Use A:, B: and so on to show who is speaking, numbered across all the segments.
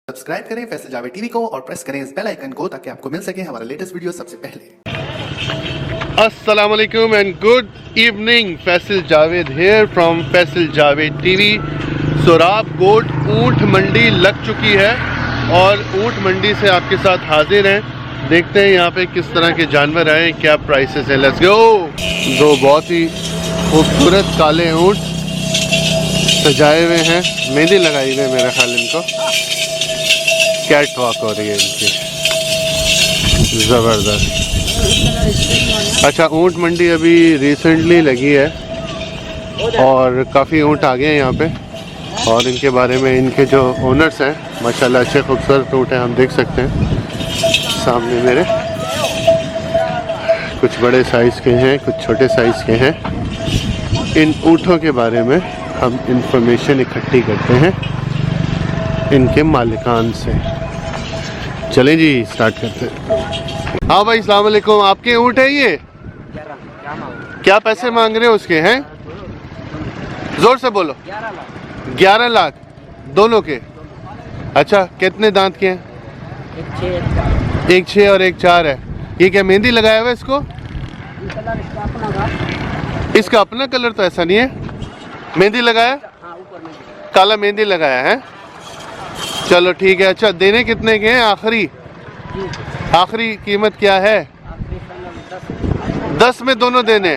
A: Subscribe करें Faisal Javed TV को और प्रेस करें इस बेल आइकन को ताकि आपको मिल सके हमारा लेटेस्ट वीडियो सबसे पहले।
B: अस्सलाम वालेकुम and good evening. Faisal Javed here from Faisal Javed TV. Sorab goat ऊँट मंडी लग चुकी है और ऊँट मंडी से आपके साथ हाजिर हैं। देखते हैं यहाँ पे किस तरह के जानवर आए, क्या प्राइसेस हैं। Let's go. दो बहुत ही खूबसूरत काले ऊँट सजाए हुए हैं, मेहंदी लगाई हुई है मेरा ख्याल इनको। कैट वॉक हो रही है इनकी, ज़बरदस्त। अच्छा, ऊँट मंडी अभी रिसेंटली लगी है और काफ़ी ऊँट आ गए हैं यहाँ पे और इनके बारे में इनके जो ओनर्स हैं माशाल्लाह अच्छे खूबसूरत ऊँट हैं, हम देख सकते हैं सामने मेरे। कुछ बड़े साइज़ के हैं, कुछ छोटे साइज़ के हैं। इन ऊँटों के बारे में हम इंफॉर्मेशन इकट्ठी करते हैं इनके मालिकान से। चलें जी, स्टार्ट करते हैं। हाँ भाई, अस्सलाम वालेकुम। आपके ऊँट है ये? क्या पैसे मांग रहे हो उसके? हैं, जोर से बोलो। 11 लाख दोनों के। अच्छा, कितने दांत के हैं? एक 6 और एक 4 है। ये क्या मेहंदी लगाया हुआ है इसको? इसका अपना कलर तो ऐसा नहीं है, मेहंदी लगाया, काला मेहंदी लगाया है। चलो ठीक है। अच्छा, देने कितने के हैं आखिरी कीमत क्या है? 10 में दोनों देने।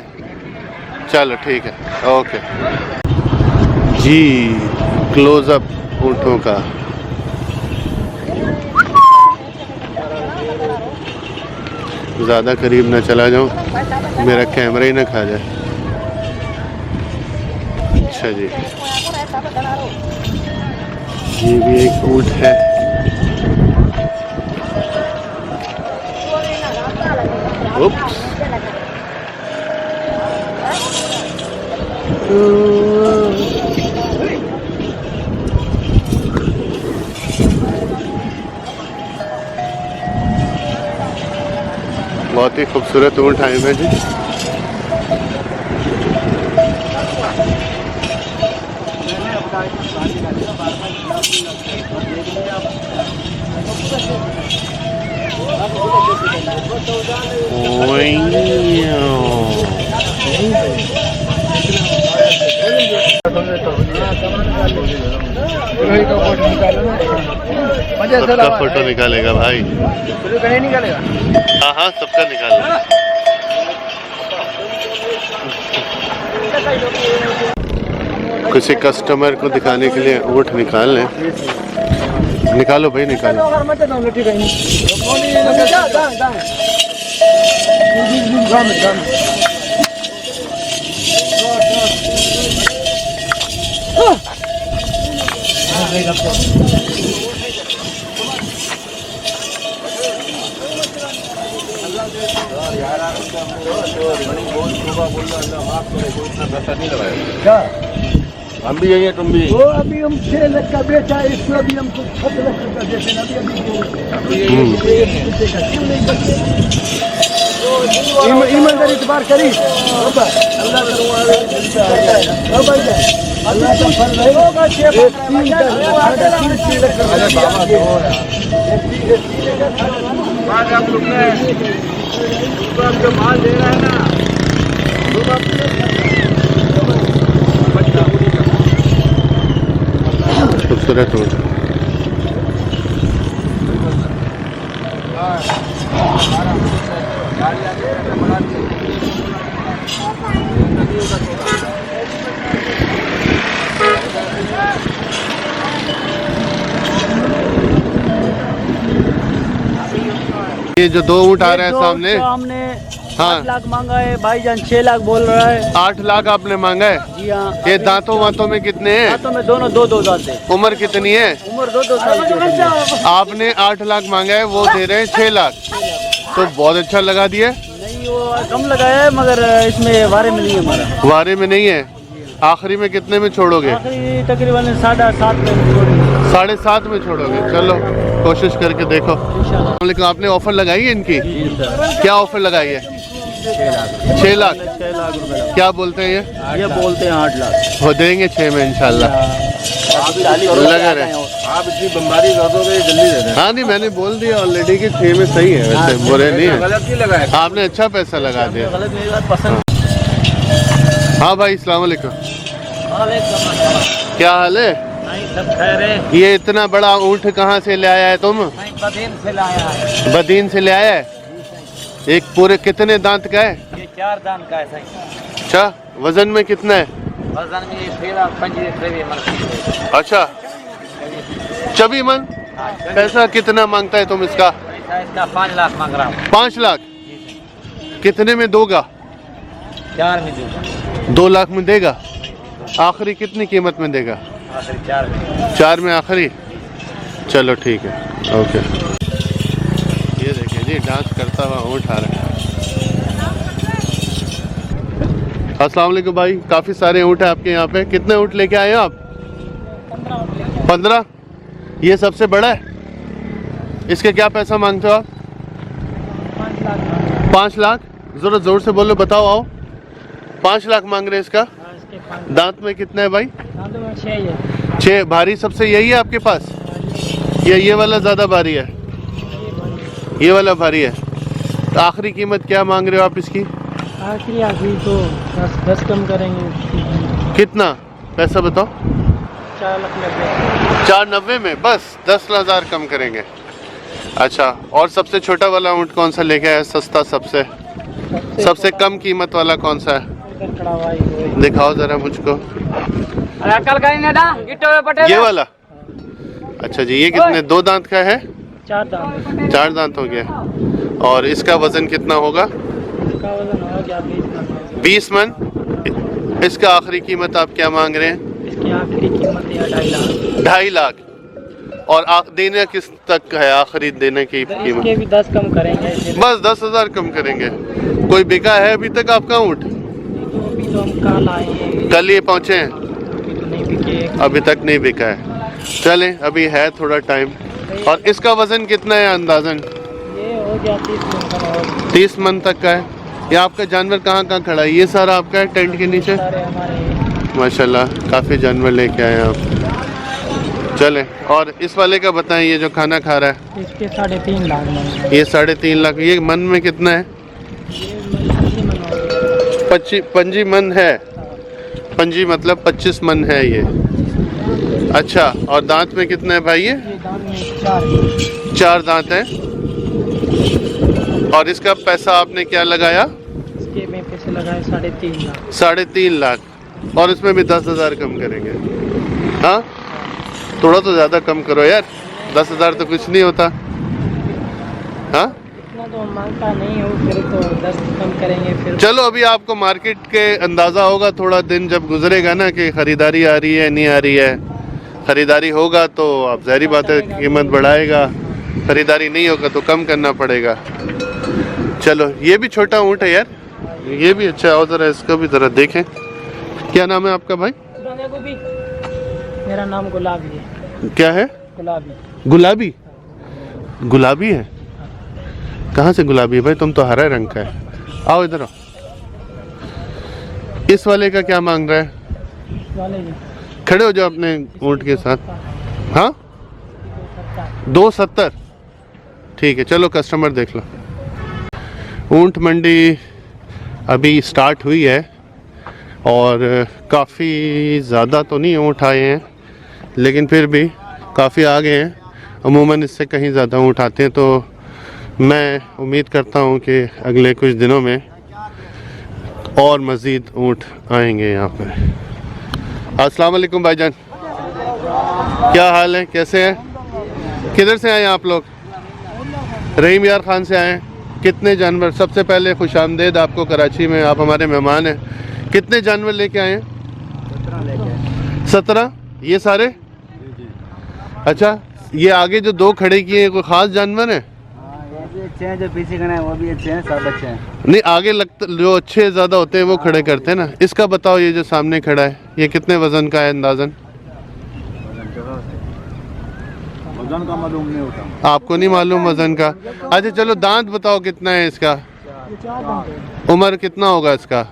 B: चलो ठीक है, ओके जी। क्लोजअप ऊँटों का। ज़्यादा करीब ना चला जाऊं, मेरा कैमरा ही ना खा जाए। अच्छा जी, ये भी एक ऊँट है। उप्स। बहुत ही खूबसूरत ऊँट आए हैं जी। सबका फोटो निकालेगा भाई। हाँ हाँ, सबका निकालेगा। किसी कस्टमर को दिखाने के लिए ऊँट निकाल लें। निकालो भाई, निकालो।
C: हम भी यही है, तुम भी।
D: वो अभी हम 6 लाख का बेचा है, इसमें अभी हमको 7 लाख का देते हैं। अभी ईमानदारी इतबार करी। अल्लाह का फल रहेगा। 3 माल दे रहा है ना,
B: खूबसूरत ऊँट। ये जो दो ऊँट आ रहे हैं सामने,
D: हमने
B: हाँ
D: 8 लाख मांगा है। भाईजान 6 लाख बोल रहा है।
B: 8 लाख आपने मांगा है?
D: जी हाँ।
B: ये दांतों वांतों में कितने हैं?
D: दांतों में दोनों 2-2 दांत है।
B: उम्र कितनी है?
D: उम्र 2-2 साल की।
B: आपने 8 लाख मांगा है, वो दे रहे हैं 6 लाख। तो बहुत अच्छा लगा दिया।
D: नहीं, वो कम लगाया है, मगर इसमें वारे में नहीं है हमारा। वारे
B: में नहीं है। आखिरी में कितने में छोड़ोगे?
D: आखिरी तकरीबन 7.5 में।
B: 7.5 में छोड़ोगे? चलो कोशिश करके देखो। लेकिन आपने ऑफर लगाई है इनकी? क्या ऑफर लगाई है? 6 लाख।
D: 6 लाख रुपए।
B: क्या बोलते हैं ये?
D: ये बोलते हैं 8 लाख।
B: हो देंगे 6 में इंशाल्लाह। लगा रहे।
C: आप इतनी बमबारी कर दोगे ये जल्दी दे दें।
B: हाँ नहीं मैंने बोल दिया ऑलरेडी कि 6 में सही है, वैसे बुरे नहीं है।
C: गलत नहीं लगा है।
B: आपने अच्छा पैसा लगा दिया।
D: गलत मेरी बात पसंद।
B: हाँ भाई अस्सलाम वालेकुम, क्या हाल है?
D: सब खैर है।
B: ये इतना बड़ा ऊँट कहाँ से ले आया है तुम?
D: बदीन से लाया है।
B: बदीन से ले आया है? एक पूरे कितने दांत का है?
D: ये 4 दान का है सही।
B: अच्छा, वजन में कितना है?
D: वजन में 13-15 मन।
B: अच्छा 24 मन। पैसा कितना मांगता है तुम इसका?
D: इसका 5 लाख मांग रहा हूँ।
B: 5 लाख कितने में दोगा?
D: 4 में दूंगा।
B: 2 लाख में देगा? आखिरी कितनी कीमत में देगा?
D: आखिरी 4 में।
B: 4 में आखिरी? चलो ठीक है, ओके। ये देखिए जी डांस करता हुआ ऊँट आ रहा है। अस्सलाम वालेकुम भाई, काफ़ी सारे ऊँट है आपके यहाँ पे। कितने ऊँट लेके आए हो आप? 15। ये सबसे बड़ा है? इसके क्या पैसा मांगते हो आप? 5 लाख। ज़रा ज़ोर से बोलो, बताओ आओ। 5 लाख मांग रहे हैं इसका। दांत में कितना है भाई? 6। भारी सबसे यही है आपके पास? ये वाला ज़्यादा भारी है? ये वाला भारी है। तो आखिरी कीमत क्या मांग रहे हो आप इसकी?
D: आखिरी तो 10 कम करेंगे।
B: कितना पैसा बताओ?
D: 4,90,000।
B: 490 में बस 10,000 कम करेंगे। अच्छा, और सबसे छोटा वाला ऊँट कौन सा लेके आया? सस्ता सबसे कम कीमत वाला कौन सा है? दिखाओ जरा मुझको। ये वाला? अच्छा जी, ये कितने? 2 दांत का है?
D: 4 दांत।
B: 4 दांत हो गया। और इसका वजन कितना होगा?
D: इसका वजन हो गया
B: 20 मन। इसका आखिरी कीमत आप क्या मांग रहे हैं?
D: इसकी आखिरी कीमत है 2.5 लाख।
B: 2.5 लाख। और देने किस तक है आखिरी देने की कीमत?
D: इसके भी 10 कम करेंगे।
B: बस 10,000 कम करेंगे। कोई बिका है अभी तक आपका ऊँट?
D: अभी तो हम कल आए हैं,
B: कल ये पहुँचे हैं?
D: अभी तो नहीं बिके।
B: अभी तक नहीं बिका है। चलें, अभी है थोड़ा टाइम। और इसका वजन कितना है अंदाजन?
D: ये हो गया 30 मन का।
B: 30 मन तक का है। ये आपका जानवर कहाँ खड़ा है? ये सारा आपका है टेंट के नीचे?
D: सारे हमारे।
B: माशाल्लाह काफ़ी जानवर लेके आए हैं आप। चलें, और इस वाले का बताएं, ये जो खाना खा रहा है?
D: इसके 3.5 लाख मन।
B: ये 3.5 लाख। ये मन में कितना है? 25 मन है। पंजी मतलब 25 मन है ये। अच्छा, और दांत में कितना है भाई? ये
D: दांत में
B: 4 दांत है। और इसका पैसा आपने क्या लगाया?
D: इसके में पैसे लगाए 3.5 लाख।
B: 3.5 लाख। और इसमें भी 10,000 कम करेंगे? हाँ, थोड़ा तो ज़्यादा कम करो यार। 10,000 तो कुछ नहीं होता। हाँ,
D: इतना तो मांगता नहीं हो, फिर तो 10 कम करेंगे फिर।
B: चलो अभी आपको मार्केट के अंदाज़ा होगा थोड़ा दिन जब गुजरेगा ना कि ख़रीदारी आ रही है नहीं आ रही है। ख़रीदारी होगा तो आप ज़ाहिर बात है कीमत बढ़ाएगा, ख़रीदारी नहीं होगा तो कम करना पड़ेगा। चलो, ये भी छोटा ऊँट है यार, ये भी अच्छा है। ज़रा इसका भी ज़रा देखें। क्या नाम है आपका भाई?
D: मेरा नाम गुलाबी है।
B: क्या है? गुलाबी। गुलाबी है? कहाँ से गुलाबी है भाई? तुम तो हरा रंग का है। आओ इधर आओ। इस वाले का क्या मांग रहा है? खड़े हो जाओ अपने ऊँट के साथ। हाँ, 270। ठीक है, चलो कस्टमर देख लो। ऊँट मंडी अभी स्टार्ट हुई है और काफ़ी ज़्यादा तो नहीं ऊँट आए हैं, लेकिन फिर भी काफ़ी आ गए हैं। अमूमन इससे कहीं ज़्यादा ऊँट आते हैं, तो मैं उम्मीद करता हूँ कि अगले कुछ दिनों में और मज़ीद ऊँट आएंगे यहाँ पर। अस्सलाम वालेकुम भाईजान, क्या हाल है, कैसे हैं? किधर से आए आप लोग? रहीम यार खान से आए हैं। कितने जानवर? सबसे पहले खुशामदेद आपको कराची में, आप हमारे मेहमान हैं। कितने जानवर लेके आए हैं? 17। ये सारे? अच्छा, ये आगे जो 2 खड़े किए हैं कोई ख़ास जानवर है?
D: ये भी अच्छे हैं, जो पीछे खड़े हैं वो भी अच्छे हैं, सब अच्छे हैं।
B: नहीं, आगे लगता जो अच्छे ज़्यादा होते हैं वो खड़े करते हैं ना। इसका बताओ, ये जो सामने खड़ा है ये कितने वज़न का है अंदाज़न?
C: वजन का मालूम नहीं होता।
B: आपको नहीं मालूम वज़न का? अच्छा चलो, दांत बताओ कितना है इसका? उम्र कितना होगा इसका?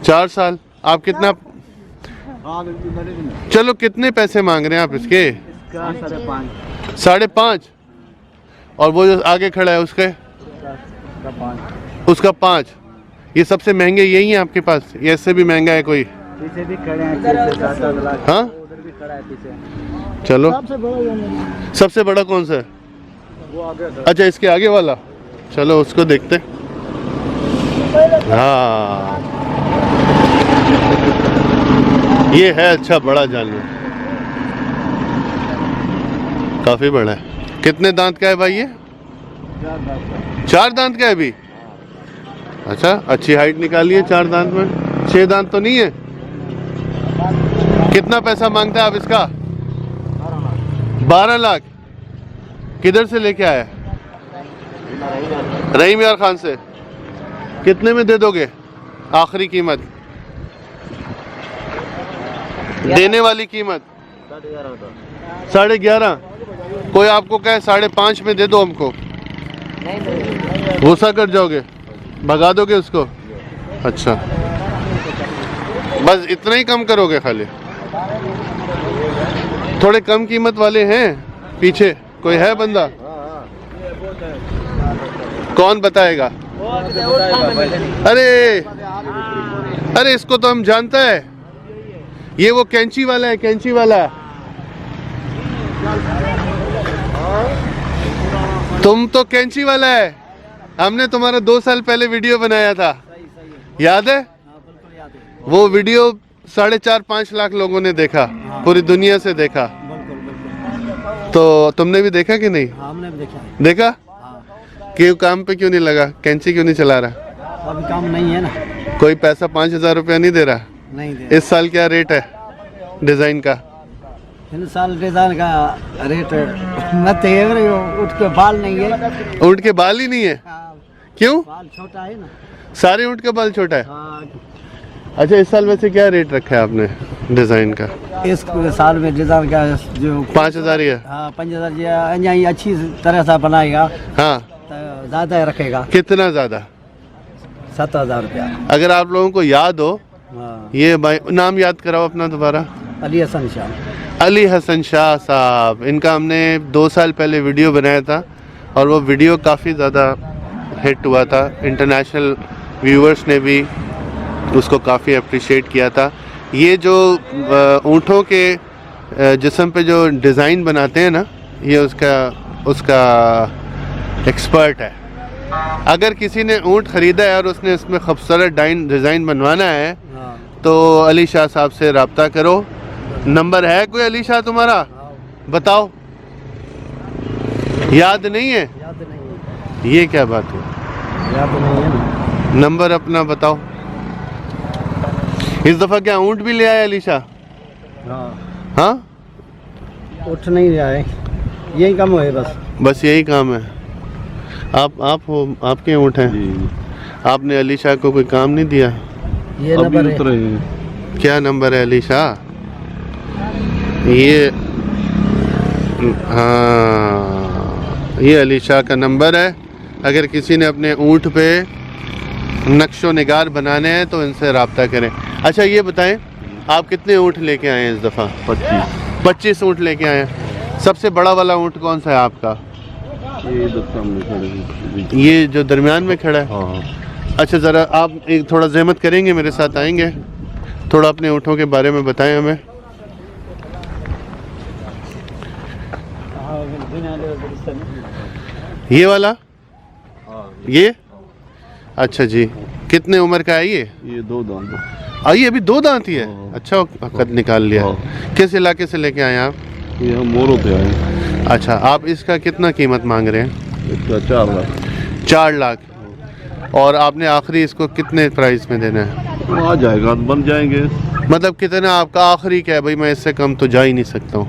B: 4 साल। आप कितना
C: हाँ मैंने
B: चलो कितने पैसे मांग रहे हैं आप इसके?
D: इसका 5.5
B: 5.5। और वो जो आगे खड़ा है उसके?
D: का 5।
B: उसका 5। ये सबसे महंगे यही हैं आपके पास? ये इससे भी महंगा है कोई?
D: पीछे भी खड़े हैं 6-7 लाख।
B: हाँ
D: उधर भी खड़ा है पीछे।
B: चलो
D: सबसे बड़ा वो नहीं।
B: सबसे बड़ा कौन सा है?
C: वो आगे
B: अच्छा इसके आगे वाला, चलो उसको देखते। हाँ ये है अच्छा बड़ा जानवर, काफी बड़ा है। कितने दांत का है भाई ये? 4 दांत का है अभी? अच्छा अच्छी हाइट निकाली है 4 दांत में। 6 दांत तो नहीं है? कितना पैसा मांगता है आप इसका? 12 लाख। किधर से लेके आया? रहीम यार खान से। कितने में दे दोगे आखिरी कीमत? देने वाली कीमत 11.5। कोई आपको कहे 5.5 में दे दो हमको, गुस्सा कर जाओगे, भगा दोगे उसको? अच्छा बस इतना ही कम करोगे खाली? थोड़े कम कीमत वाले हैं पीछे? कोई है बंदा? कौन बताएगा? अरे इसको तो हम जानता है, ये वो कैंची वाला है, कैंची वाला। तुम तो कैंची वाला है, हमने तुम्हारा 2 साल पहले वीडियो बनाया था, याद है? वो वीडियो 4.5-5 लाख लोगों ने देखा, पूरी दुनिया से देखा। तो तुमने भी देखा कि नहीं?
D: हमने भी
B: देखा? क्यों काम पे क्यों नहीं लगा? कैंची क्यों नहीं चला रहा?
D: अभी काम नहीं है ना।
B: कोई पैसा 5,000 रुपया नहीं दे रहा?
D: नहीं दे।
B: इस साल क्या रेट है डिजाइन का?
D: इन साल डिजाइन का रेट मत उठ के बाल नहीं है।
B: ऊँट के बाल ही नहीं है? क्यों?
D: बाल छोटा है ना,
B: सारे ऊँट का बाल छोटा है?
D: हाँ।
B: अच्छा इस साल वैसे क्या रेट रखा है आपने डिजाइन का?
D: इस साल में डिजाइन का जो
B: 5,000 ही है?
D: हाँ 5,000 यहाँ अच्छी तरह से बनाएगा
B: हाँ
D: तो ज्यादा रखेगा।
B: कितना ज्यादा?
D: 7,000 रुपया।
B: अगर आप लोगों को याद हो,
D: हाँ।
B: ये भाई नाम याद कराओ अपना दोबारा।
D: अली हसन शाह।
B: अली हसन शाह साहब, इनका हमने 2 साल पहले वीडियो बनाया था और वो वीडियो काफ़ी ज़्यादा हिट हुआ था। इंटरनेशनल व्यूअर्स ने भी उसको काफ़ी अप्रिशिएट किया था। ये जो ऊँटों के जिस्म पे जो डिज़ाइन बनाते हैं ना, ये उसका एक्सपर्ट है। अगर किसी ने ऊँट ख़रीदा है और उसने इसमें खूबसूरत डिज़ाइन बनवाना है
D: हाँ।
B: तो अली शाह साहब से रब्ता करो। नंबर है कोई अली शाह तुम्हारा? बताओ। याद नहीं है?
D: याद नहीं है।
B: ये क्या बात है?
D: याद नहीं है ना।
B: नंबर अपना बताओ। इस दफ़ा क्या ऊँट भी ले आए अली शाह?
D: हाँ।
B: हाँ
D: उठ नहीं रहा है, यही काम है बस।
B: बस यही काम है। आप हो, आपके ऊँट हैं? आपने अली शाह को कोई काम नहीं दिया?
D: ये नंबर है।
B: क्या नंबर है अली शाह? ये हाँ ये अली शाह का नंबर है। अगर किसी ने अपने ऊँट पे नक्शो निगार बनाने हैं तो इनसे रब्ता करें। अच्छा ये बताएं, आप कितने ऊँट लेके आए हैं इस दफ़ा? 25 ऊँट लेके आए हैं। सबसे बड़ा वाला ऊँट कौन सा है आपका? ये जो दरमियान में खड़ा है?
C: हाँ।
B: अच्छा ज़रा आप एक थोड़ा ज़हमत करेंगे, मेरे साथ आएंगे, थोड़ा अपने ऊँटों के बारे में बताएं हमें। ये वाला? ये अच्छा जी, कितने उम्र का है ये?
C: ये 2 दांत।
B: ये अभी 2 दांत ही है? अच्छा कद निकाल लिया। किस इलाके से लेके आए आप?
C: ये हम मोरों पे आए।
B: अच्छा आप इसका कितना कीमत मांग रहे हैं?
C: इसका 4 लाख।
B: 4 लाख। और आपने आखिरी इसको कितने प्राइस में देना है?
C: आ जाएगा, बन जाएंगे।
B: मतलब कितना आपका आखिरी क्या है? भाई मैं इससे कम तो जा ही नहीं सकता हूँ।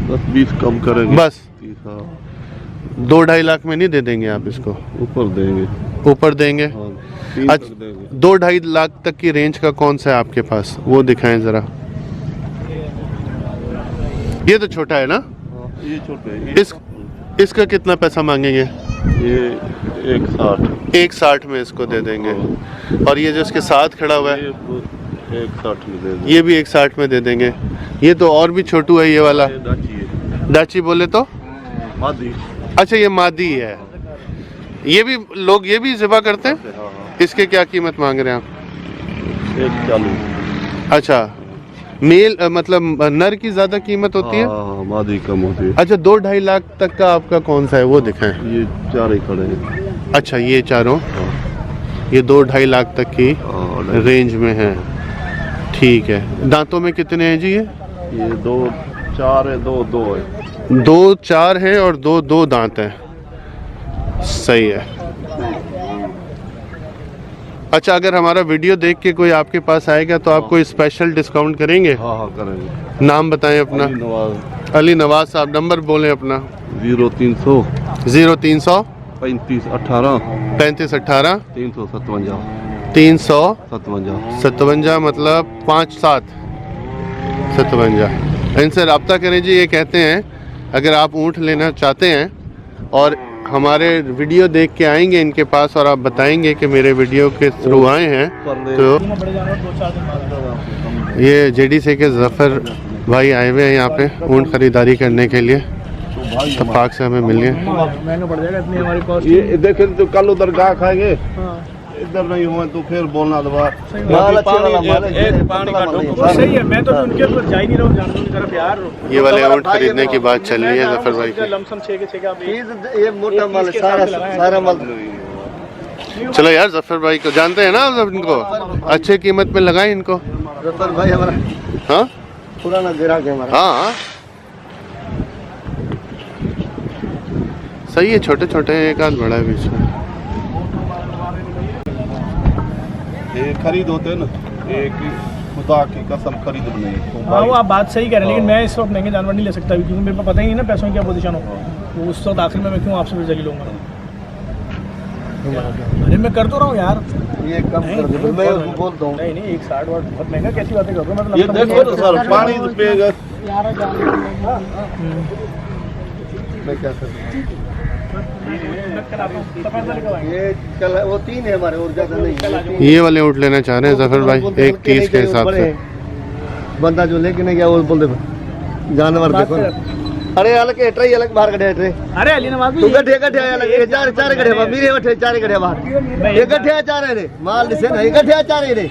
C: 10-20 कम करेंगे।
B: बस 2-2.5 लाख में नहीं दे देंगे आप इसको?
C: ऊपर देंगे।
B: ऊपर देंगे?
C: 3
B: अच्छा,
C: तक देंगे।
B: 2-2.5 लाख तक की रेंज का कौन सा है आपके पास, वो दिखाएं ज़रा। ये तो छोटा है ना?
C: ये छोटे हैं।
B: इसका कितना पैसा मांगेंगे?
C: ये 160।
B: 160 में इसको दे देंगे। और ये जो इसके साथ खड़ा हुआ है?
C: 160 में दे दो।
B: ये भी 160 में दे देंगे। ये तो और भी छोटू है ये वाला,
C: ये दाची है,
B: डाची बोले तो।
C: मादी।
B: अच्छा ये मादी है। ये भी लोग ये भी ज़िबा करते हैं।
C: हाँ हाँ,
B: इसके क्या कीमत मांग रहे हैं आप?
C: 140।
B: अच्छा मेल मतलब नर की ज़्यादा कीमत होती है।
C: हाँ, मादी कम होती है।
B: अच्छा 2-2.5 लाख तक का आपका कौन सा है वो दिखाएं।
C: ये चार ही खड़े हैं।
B: अच्छा ये चारों, ये 2-2.5 लाख तक की
C: हाँ,
B: रेंज में है। ठीक है। दांतों में कितने हैं जी
C: ये 2 4 है, 2 2 है।
B: 2 4 हैं और 2 दांत हैं। सही है। अच्छा अगर हमारा वीडियो देख के कोई आपके पास आएगा तो आप कोई स्पेशल डिस्काउंट करेंगे?
C: हाँ हाँ करेंगे।
B: नाम बताएं अपना।
C: अली नवाज।
B: अली नवाज साहब। नंबर बोलें अपना।
C: 0300
B: 0300
C: 35 18
B: 35 18
C: 357
B: 357 मतलब 57 इनसे रब्ता करें जी। ये कहते हैं अगर आप ऊँट लेना चाहते हैं और हमारे वीडियो देख के आएंगे इनके पास और आप बताएंगे कि मेरे वीडियो के थ्रू आए हैं, तो ये जेडीसी के जफ़र भाई आए हुए हैं यहाँ पे ऊँट खरीदारी करने के लिए। तफाक से हमें मिल गए।
E: महंगा पड़ जाएगा इतनी हमारी कॉस्ट।
C: ये देखे तो कल उधर गाह खाएंगे, इधर नहीं हुआ तो फिर बोलना दबा।
E: एक पानी का ढोक सही है। मैं तो उनके ऊपर जा ही नहीं रहा हूँ जानवरों की तरफ यार।
B: ये वाले ऊँट खरीदने की बात चल रही है जफ़र भाई की।
E: लमसम 6 के 6 का आप
D: ये मोटा माल है, सारा माल।
B: चलो यार जफ़र भाई को जानते हैं ना आप इनको, अच्छे कीमत में लगाएं इनको।
D: जफर भाई हमारा
B: हाँ
D: पुराना ग्राहक है हमारा।
B: हाँ सही है। छोटे छोटे एक आध बड़ा है बीच में।
C: ये खरीद होते ना, एक खुदा की कसम खरीद नहीं।
E: हाँ वो आप बात सही कह रहे हैं, लेकिन मैं इस वक्त महंगे जानवर नहीं ले सकता क्योंकि मेरे को पता ही नहीं ना पैसों की क्या पोजीशन हो। तो उस वक्त आखिर में मैं क्यों आपसे जली लूँगा। अरे मैं कर तो रहा हूँ यार।
D: ये कम कर दो, मैं उसको बोलता हूँ।
E: नहीं 160 वाट बहुत महंगा कैसी बातें कर रहा हूँ।
C: ये देखो तो सर पानी तो पिएगा।
D: मैं क्या करूँ। ये कल वो 3 है हमारे और ज्यादा नहीं है।
B: ये वाले ऊँट लेना चाह रहे हैं जफ़र भाई 130 के हिसाब से।
D: बंदा जो लेके नहीं गया वो बोल दे जानवर देखो ना। अरे अलग हेट रही अलग बाहर गड्ढे रे।
E: अरे अली नवाज
D: तू गड्ढे गड्ढे अलग ये चार गड्ढे बा मेरे बैठे चार गड्ढे बाहर। ये गड्ढे चार रे माल दिसे ना, ये गड्ढे चार रे।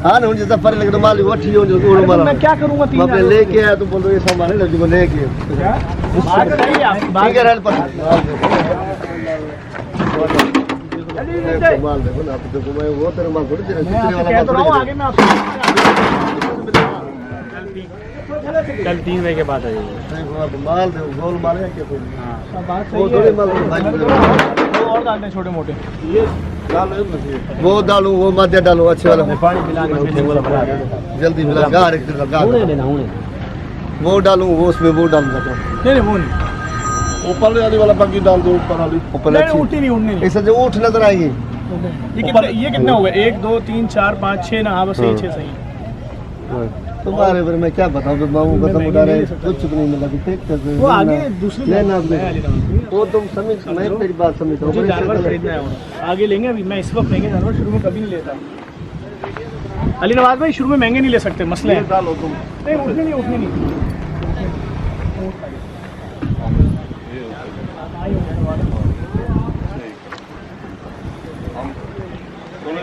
D: हां ना जैसा फर लगे तो माल वठी हो जो माल।
E: मैं क्या करूंगा 3
D: मैं लेके आया तो बोल दो ये सामान है जो लेके
E: बात सही है आपकी बात।
D: ठीक है रहल पर माल देखो ना आप देखो मैं वो तेरे माल थोड़ी दे
E: मैं आपसे कह तो रहा हूं आगे मैं आपसे कल 3 बजे के बाद आ जाइए।
D: माल दे गोल माल है क्या कोई।
E: हां बात सही
D: वो
E: है।
D: थोड़ी माल
E: वो और डालते हैं छोटे मोटे।
D: ये वो डालूं वो मध्य डालूं अच्छे वाला
E: पानी पिलाने
D: जल्दी मिला गार एक दिन गार
E: लेना हूं।
D: वो डालूं वो उसमें वो डालूंगा तो
E: नहीं वो नहीं
C: ऊपर वाला बाकी डाल दो। ऊपर वाली
D: ऊपर
E: नहीं
D: अच्छी
E: उठनी नहीं उठनी नहीं।
D: ऐसे जो उठ नजर आएगी।
E: ये कितने हो गए 1 2 3 4 5 6 ना। हाँ बस यही 6 सही है।
D: तुम्हारे बारे में क्या बताऊं बाबू खत्म उड़ा रहे कुछ भी नहीं मिला ठीक है।
E: वो आगे दूसरी
D: लेना
E: आपने
D: वो तुम समझ मैं तेरी बात समझता
E: मुझे जानवर
D: हूँ।
E: खरीदना है और आगे लेंगे। अभी मैं इस वक्त महंगे जानवर शुरू में कभी नहीं लेता। अली नवाज भाई शुरू में महंगे नहीं ले सकते मसले है।
C: डालो तुम।
E: नहीं उठने नहीं।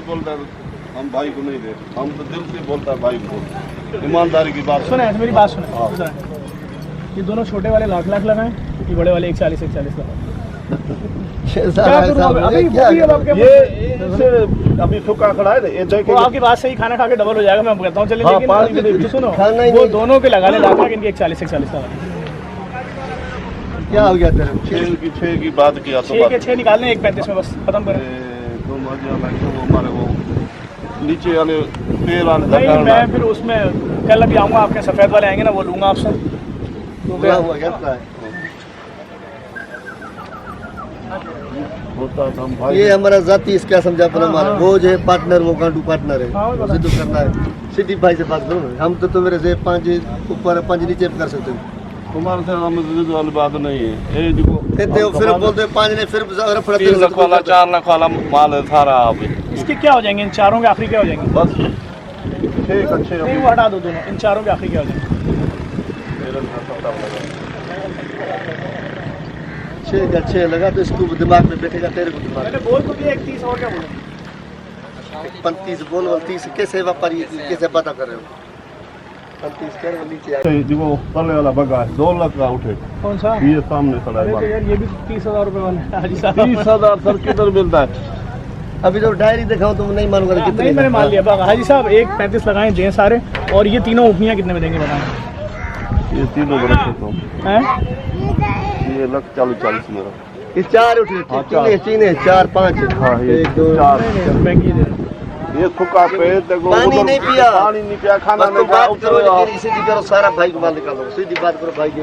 C: बोलता है हम भाई को नहीं दे, हम तो दिल से बोलता है भाई को। ईमानदारी की बात
E: सुने मेरी बात सुने। ये दोनों छोटे वाले लाख लगाएं, ये बड़े वाले 140 लगाएं।
C: ये अभी ठुका खड़ा है ये देख
E: वो आपकी बात सही। खाना खा के डबल हो जाएगा मैं कहता हूँ। चलिए
C: हाँ,
E: लेकिन सुनो वो दोनों के लगा ले लाख इनके 140 लगा।
D: क्या हो गया तेरे
C: 6 की बात किया तो
E: 6 के 6 निकालने 135 में बस खत्म करें।
C: तो मजा लगे वो हमारे वो नीचे वाले पैर आने
E: नहीं मैं फिर उसमें कल अभी आऊँगा आपके सफ़ेद वाले आएंगे ना वो लूँगा आपसे।
D: क्या हुआ क्या है
C: होता था हम भाई।
D: ये हमारा जाति इसका समझा पर हमारा वो जो है पार्टनर वो गांडू पार्टनर है उसे तो करना है। सिद्धि भाई से बात करो ना। हम तो मेरे से 5 ऊपर 5 नीचे कर सकते हैं।
C: तुम्हारे से हम वाली बात नहीं है। ये देखो
D: कहते हो फिर बोलते हैं 5 ने फिर
C: 3 लाख वाला 4 लाख वाला माल है सारा। आप
E: इसके क्या हो जाएंगे इन चारों के आखिरी क्या हो जाएंगे?
C: बस ठीक अच्छे
E: नहीं वो हटा दो दोनों, इन चारों के आखिरी क्या हो जाए।
D: 6 का 6 लगा तो इसको दिमाग में बैठेगा, तेरे को दिमाग
E: मैंने बोल तो दिया 31 और क्या बोलूं।
D: 35 बोल और 30 कैसे व्यापारी कैसे पता कर रहे हो? 35 कर नीचे आ
C: देखो तले वाला बगा 2 लाख का उठे,
E: कौन सा?
C: ये सामने खड़ा
E: अरे तो
C: है।
E: यार ये भी 30,000 रुपए वाला है हाजी साहब।
C: 30,000 सर किधर मिलता है?
D: अभी तो डायरी दिखाऊं तुम नहीं मालूंगा कितने
E: नहीं मैंने मान लिया हाजी साहब। एक 35 लगाए दें सारे, और ये तीनों उठनियाँ कितने में देंगे बताएं?
C: ये तीनों बड़ा छोटा
E: हैं?
C: ये लग 40 मेरा।
D: ये 4 उठे,
C: हाँ,
D: तीन है 4 5
C: हाँ, ये
D: 1 2
C: 4
E: महंगी दे रहे हैं।
C: ये फुका पे देखो
D: पानी नहीं पिया।
C: पानी नहीं पिया, खाना
D: बस तो
C: नहीं खाया,
D: बात करो
C: उतरो आप।
D: लेकिन सीधी करो, सारा भाई को माल निकालो, सीधी बात करो भाई के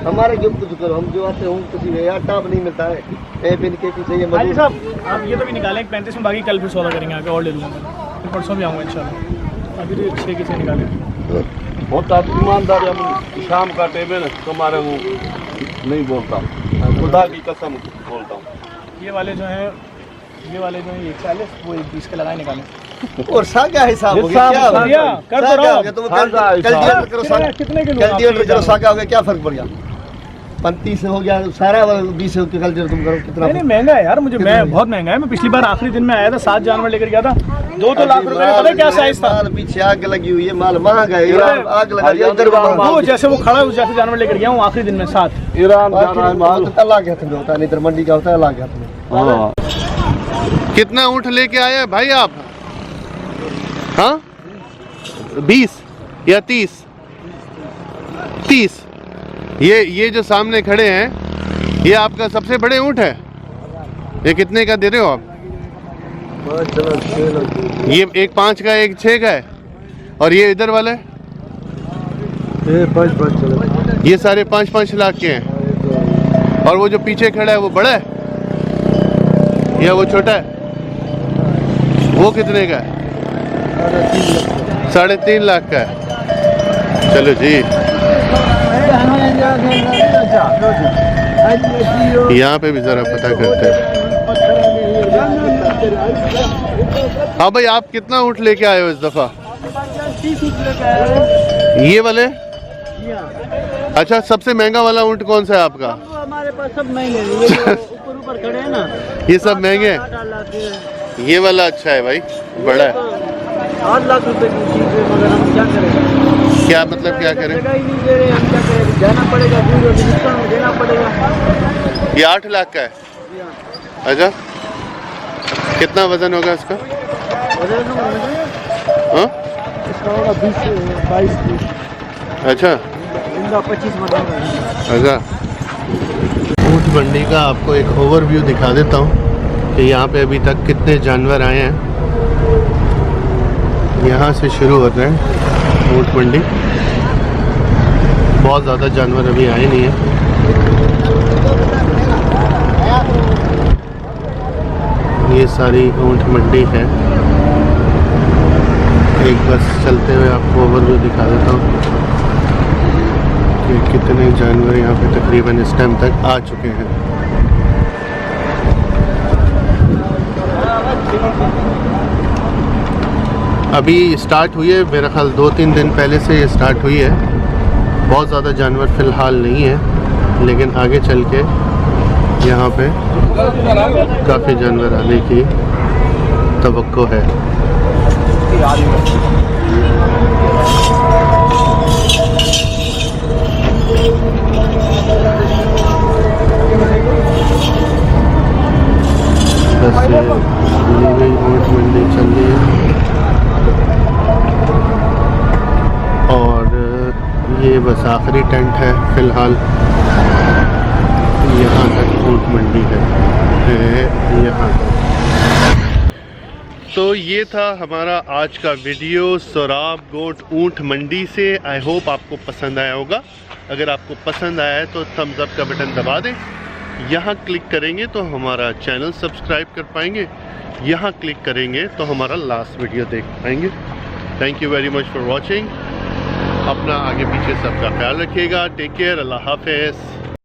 D: हमारे जो कुछ करो, हम जो आते हैं कुछ नहीं यार, टाप नहीं मिलता है ए बिन के पीछे ये
E: हाजी
D: मजदूर।
E: साहब आप ये तो भी निकालें 31 में, बाकी कल फिर सौदा करेंगे आके और ले लूँगा मैं, फिर परसों भी आऊँगा इंशाल्लाह। अभी तो 6 किसे निकालें।
C: बहुत आप ईमानदारी, हम शाम का टेम है ना तुम्हारे मुँह नहीं बोलता, खुदा की कसम बोलता हूँ।
E: ये वाले जो हैं ये 40, वो 20 के लगाए निकालें।
D: और सा क्या हिसाब हो गया?
C: हिसाब
D: क्या
C: हो
D: हो
C: गया,
D: गया?
E: कर
D: सा
E: तो
D: क्या
E: रहा
D: हो
E: हूँ।
D: गया? तुम
C: सा का
D: कल
C: हिसाब।
D: दिया करो सा,
E: कितने के
D: कल
E: लोग
D: दिया करो सा क्या हो गया? क्या फर्क पड़ गया? 35 हो गया सारा 20 हो, कल तुम करो कितना?
E: नहीं महंगा है यार, मुझे मैं बहुत महंगा है। मैं पिछली बार आखिरी दिन में आया था, 7 जानवर लेकर गया था, 2 लाख रुपए का। पता है क्या साइज था?
D: माल पीछे आग लगी हुई है, माल महंगा है, आग लगा दिया इधर
E: वो जैसे वो खड़ा है उस जैसे जानवर लेकर गया हूँ आखिरी दिन में 7।
C: ईरान जा रहा है माल।
D: अल्लाह के हाथ में होता है, नहीं तो मंडी का होता है, अल्लाह के हाथ में।
C: हाँ
B: कितना ऊँट लेके आए हैं भाई आप? हाँ 20 या 30? 30। ये जो सामने खड़े हैं ये आपका सबसे बड़े ऊँट है। ये कितने का दे रहे हो आप? ये एक 5 का, एक 6 का है, और ये इधर वाला है ये सारे 5-5 लाख के हैं। और वो जो पीछे खड़ा है वो बड़ा है या वो छोटा है? वो कितने का है? 3.5 लाख का है। चलो जी, यहाँ पे भी जरा पता करते हैं। हाँ भाई, आप कितना ऊँट लेके आए हो इस दफा? ये वाले? अच्छा, सबसे महंगा वाला ऊँट कौन सा है आपका?
F: हमारे पास सब महंगे हैं, ये जो ऊपर खड़े हैं ना,
B: ये सब महंगे हैं?
F: 8 लाख के,
B: ये वाला अच्छा है भाई, बड़ा है।
F: 8 लाख रुपए की चीज है, मगर हम क्या करें?
B: क्या मतलब क्या करें?
F: जगह ही नहीं दे रहे, हम क्या करें? देना पड़ेगा, दूर डिस्काउंट देना पड़ेगा।
B: ये 8 लाख का है। अच्छा, कितना वजन होगा इसका? हाँ?
F: इसका होगा 20-22
B: अच्छा,
F: इनका 25 बताऊंगा।
B: अच्छा। ऊँट मंडी का आपको एक ओवरव्यू दिखा देता हूँ कि यहाँ पे अभी तक कितने जानवर आए हैं। यहाँ से शुरू होता है ऊँट मंडी। बहुत ज़्यादा जानवर अभी आए नहीं हैं। ये सारी ऊँट मंडी है। एक बस चलते हुए आपको ओवरव्यू दिखा देता हूँ कि कितने जानवर यहाँ पे तकरीबन इस टाइम तक आ चुके हैं। अभी स्टार्ट हुई है, मेरा ख्याल 2-3 दिन पहले से ये स्टार्ट हुई है। बहुत ज़्यादा जानवर फ़िलहाल नहीं है, लेकिन आगे चल के यहाँ पे काफ़ी जानवर आने की तवक्को है। बस ये ऊँट मंडी चल रही है और ये बस आखिरी टेंट है फ़िलहाल। यहाँ तक ऊँट मंडी है यहाँ तक। तो ये था हमारा आज का वीडियो सोराब गोट ऊँट मंडी से। आई होप आपको पसंद आया होगा। अगर आपको पसंद आया है तो थम्स अप का बटन दबा दें। यहाँ क्लिक करेंगे तो हमारा चैनल सब्सक्राइब कर पाएंगे। यहाँ क्लिक करेंगे तो हमारा लास्ट वीडियो देख पाएंगे। Thank you very much for watching. अपना आगे पीछे सबका ख्याल रखिएगा। Take care. अल्लाह हाफिज़।